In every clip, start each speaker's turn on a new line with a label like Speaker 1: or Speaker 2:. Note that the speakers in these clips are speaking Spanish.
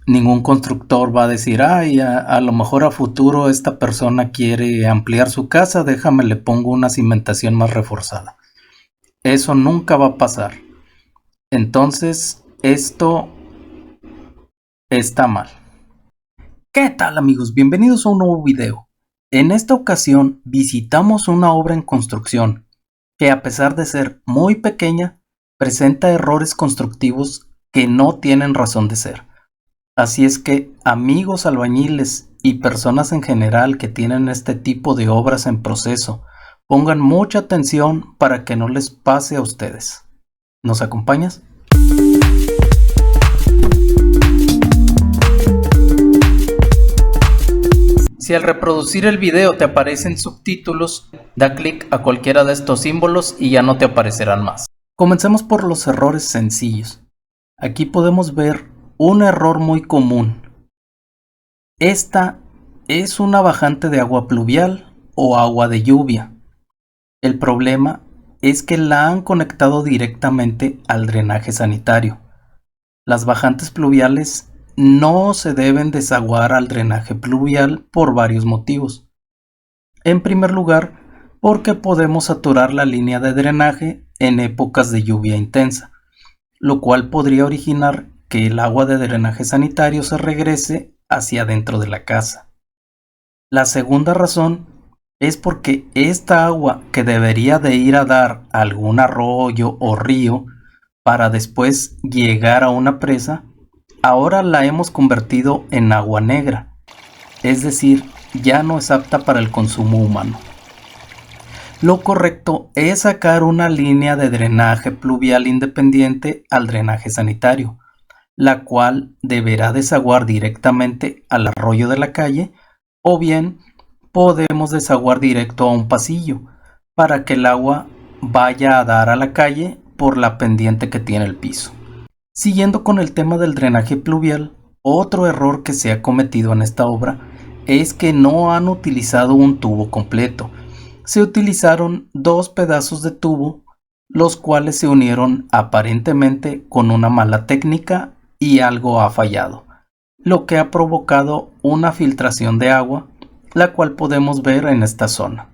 Speaker 1: Ningún constructor va a decir, ay, a lo mejor a futuro esta persona quiere ampliar su casa, déjame le pongo una cimentación más reforzada. Eso nunca va a pasar. Entonces, esto está mal. ¿Qué tal, amigos? Bienvenidos a un nuevo video. En esta ocasión visitamos una obra en construcción que, a pesar de ser muy pequeña, presenta errores constructivos que no tienen razón de ser. Así es que, amigos albañiles y personas en general que tienen este tipo de obras en proceso, pongan mucha atención para que no les pase a ustedes. ¿Nos acompañas? Si al reproducir el video te aparecen subtítulos, da clic a cualquiera de estos símbolos y ya no te aparecerán más. Comencemos por los errores sencillos. Aquí podemos ver un error muy común. Esta es una bajante de agua pluvial o agua de lluvia. El problema es que la han conectado directamente al drenaje sanitario. Las bajantes pluviales no se deben desaguar al drenaje pluvial por varios motivos. En primer lugar, porque podemos saturar la línea de drenaje en épocas de lluvia intensa, lo cual podría originar que el agua de drenaje sanitario se regrese hacia dentro de la casa. La segunda razón es porque esta agua que debería de ir a dar a algún arroyo o río para después llegar a una presa, ahora la hemos convertido en agua negra, es decir, ya no es apta para el consumo humano. Lo correcto es sacar una línea de drenaje pluvial independiente al drenaje sanitario, la cual deberá desaguar directamente al arroyo de la calle, o bien podemos desaguar directo a un pasillo para que el agua vaya a dar a la calle por la pendiente que tiene el piso. Siguiendo con el tema del drenaje pluvial, otro error que se ha cometido en esta obra es que no han utilizado un tubo completo. Se utilizaron dos pedazos de tubo, los cuales se unieron aparentemente con una mala técnica y algo ha fallado, lo que ha provocado una filtración de agua, la cual podemos ver en esta zona.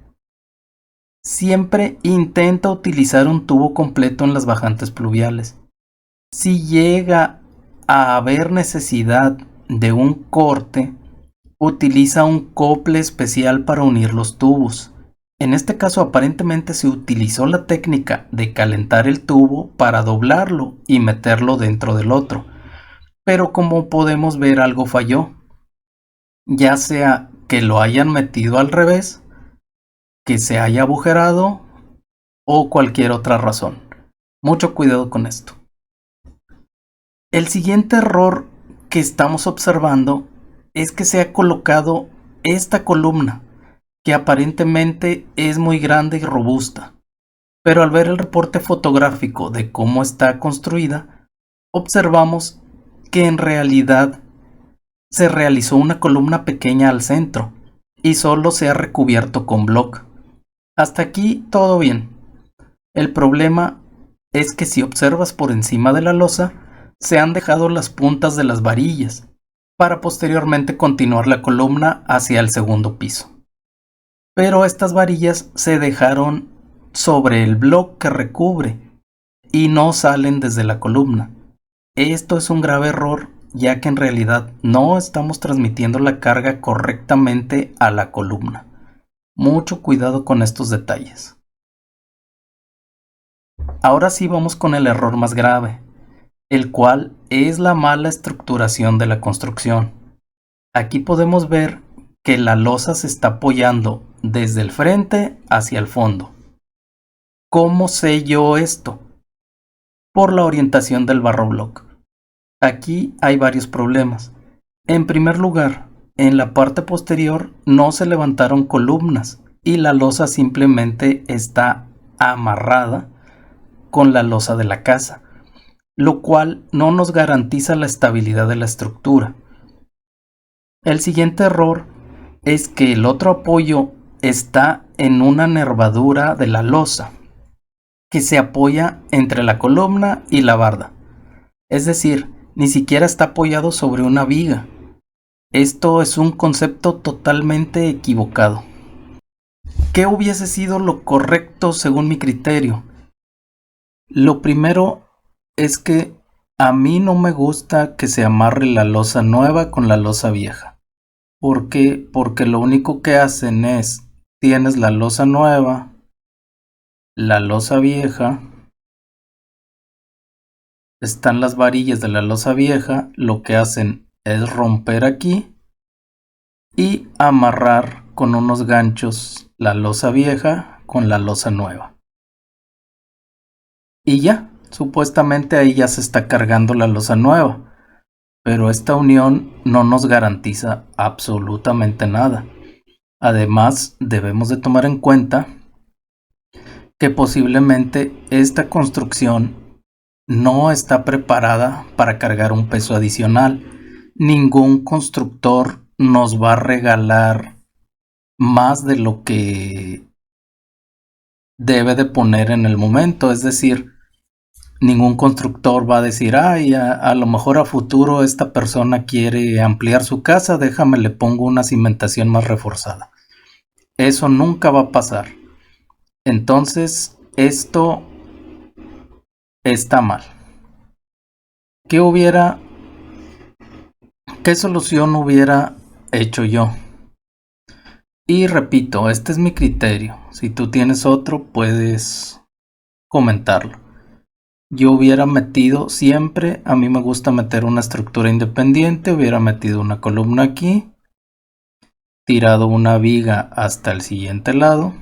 Speaker 1: Siempre intenta utilizar un tubo completo en las bajantes pluviales. Si llega a haber necesidad de un corte, utiliza un cople especial para unir los tubos. En este caso aparentemente se utilizó la técnica de calentar el tubo para doblarlo y meterlo dentro del otro. Pero como podemos ver, algo falló. Ya sea que lo hayan metido al revés, que se haya agujerado o cualquier otra razón. Mucho cuidado con esto. El siguiente error que estamos observando es que se ha colocado esta columna, que aparentemente es muy grande y robusta, pero al ver el reporte fotográfico de cómo está construida, observamos que en realidad se realizó una columna pequeña al centro y solo se ha recubierto con bloc. Hasta aquí todo bien. El problema es que si observas por encima de la losa, se han dejado las puntas de las varillas para posteriormente continuar la columna hacia el segundo piso. Pero estas varillas se dejaron sobre el bloc que recubre y no salen desde la columna. Esto es un grave error, ya que en realidad no estamos transmitiendo la carga correctamente a la columna. Mucho cuidado con estos detalles. Ahora sí vamos con el error más grave, el cual es la mala estructuración de la construcción. Aquí podemos ver que la losa se está apoyando desde el frente hacia el fondo. ¿Cómo sé yo esto? Por la orientación del barrobloc. Aquí hay varios problemas. En primer lugar, en la parte posterior no se levantaron columnas y la losa simplemente está amarrada con la losa de la casa, lo cual no nos garantiza la estabilidad de la estructura. El siguiente error es que el otro apoyo está en una nervadura de la losa que se apoya entre la columna y la barda. Es decir, Ni siquiera está apoyado sobre una viga. Esto es un concepto totalmente equivocado. ¿Qué hubiese sido lo correcto según mi criterio? Lo primero es que a mí no me gusta que se amarre la losa nueva con la losa vieja. ¿Por qué? Porque lo único que hacen es, tienes la losa nueva, la losa vieja, están las varillas de la losa vieja, lo que hacen es romper aquí y amarrar con unos ganchos la losa vieja con la losa nueva. Y ya, supuestamente ahí ya se está cargando la losa nueva, pero esta unión no nos garantiza absolutamente nada. Además, debemos de tomar en cuenta que posiblemente esta construcción no está preparada para cargar un peso adicional. Ningún constructor nos va a regalar más de lo que debe de poner en el momento. Es decir, ningún constructor va a decir, ay, a lo mejor a futuro esta persona quiere ampliar su casa, déjame le pongo una cimentación más reforzada. Eso nunca va a pasar. Entonces, esto está mal. ¿Qué solución hubiera hecho yo? Y repito, este es mi criterio. Si tú tienes otro, puedes comentarlo. Yo hubiera metido siempre, a mí me gusta meter una estructura independiente, hubiera metido una columna aquí, tirado una viga hasta el siguiente lado.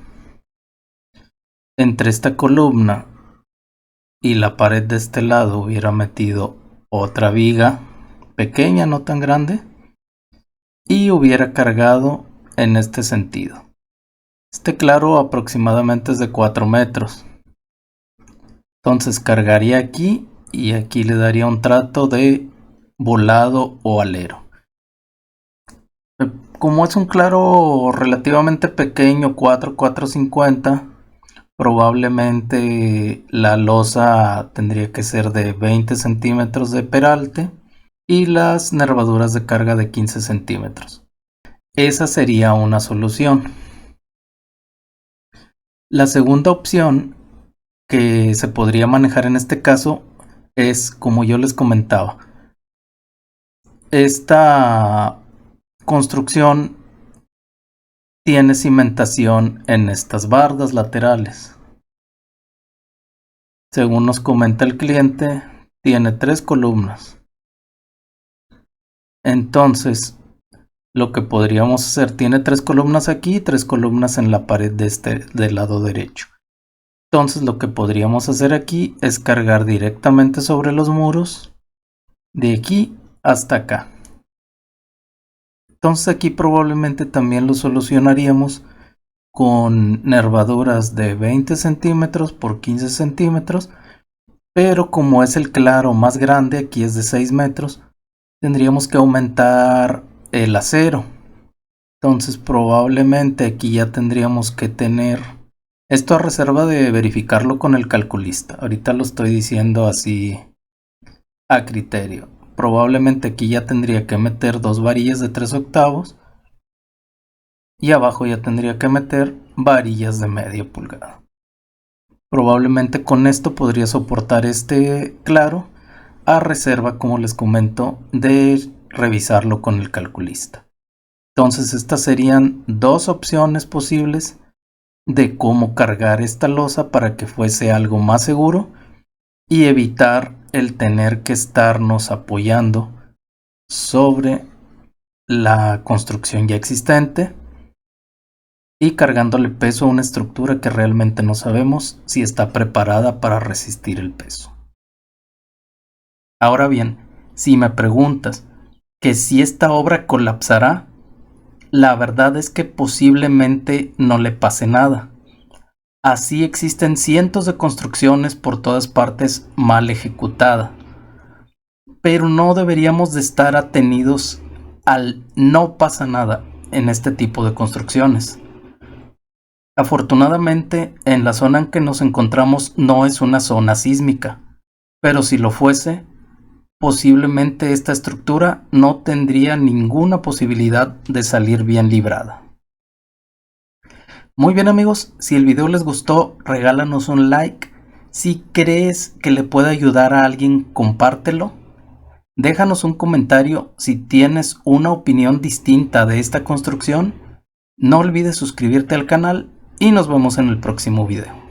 Speaker 1: Entre esta columna y la pared de este lado hubiera metido otra viga pequeña, no tan grande, y hubiera cargado en este sentido. Este claro aproximadamente es de 4 metros. Entonces cargaría aquí y aquí le daría un trato de volado o alero. Como es un claro relativamente pequeño, 4,450, probablemente la losa tendría que ser de 20 centímetros de peralte y las nervaduras de carga de 15 centímetros. Esa sería una solución. La segunda opción que se podría manejar en este caso es, como yo les comentaba, esta construcción tiene cimentación en estas bardas laterales. Según nos comenta el cliente, tiene 3 columnas. Entonces, lo que podríamos hacer, tiene 3 columnas aquí y 3 columnas en la pared del lado derecho. Entonces, lo que podríamos hacer aquí es cargar directamente sobre los muros de aquí hasta acá. Entonces aquí probablemente también lo solucionaríamos con nervaduras de 20 centímetros por 15 centímetros, pero como es el claro más grande, aquí es de 6 metros, tendríamos que aumentar el acero. Entonces probablemente aquí ya tendríamos que tener, esto a reserva de verificarlo con el calculista, ahorita lo estoy diciendo así a criterio. Probablemente aquí ya tendría que meter 2 varillas de 3 octavos y abajo ya tendría que meter varillas de media pulgada. Probablemente con esto podría soportar este claro, a reserva, como les comento, de revisarlo con el calculista. Entonces estas serían 2 opciones posibles de cómo cargar esta losa para que fuese algo más seguro y evitar el tener que estarnos apoyando sobre la construcción ya existente y cargándole peso a una estructura que realmente no sabemos si está preparada para resistir el peso. Ahora bien, si me preguntas que si esta obra colapsará, la verdad es que posiblemente no le pase nada. Así existen cientos de construcciones por todas partes mal ejecutadas. Pero no deberíamos de estar atenidos al no pasa nada en este tipo de construcciones. Afortunadamente, en la zona en que nos encontramos no es una zona sísmica, pero si lo fuese, posiblemente esta estructura no tendría ninguna posibilidad de salir bien librada. Muy bien amigos, si el video les gustó, regálanos un like. Si crees que le puede ayudar a alguien, compártelo. Déjanos un comentario si tienes una opinión distinta de esta construcción. No olvides suscribirte al canal y nos vemos en el próximo video.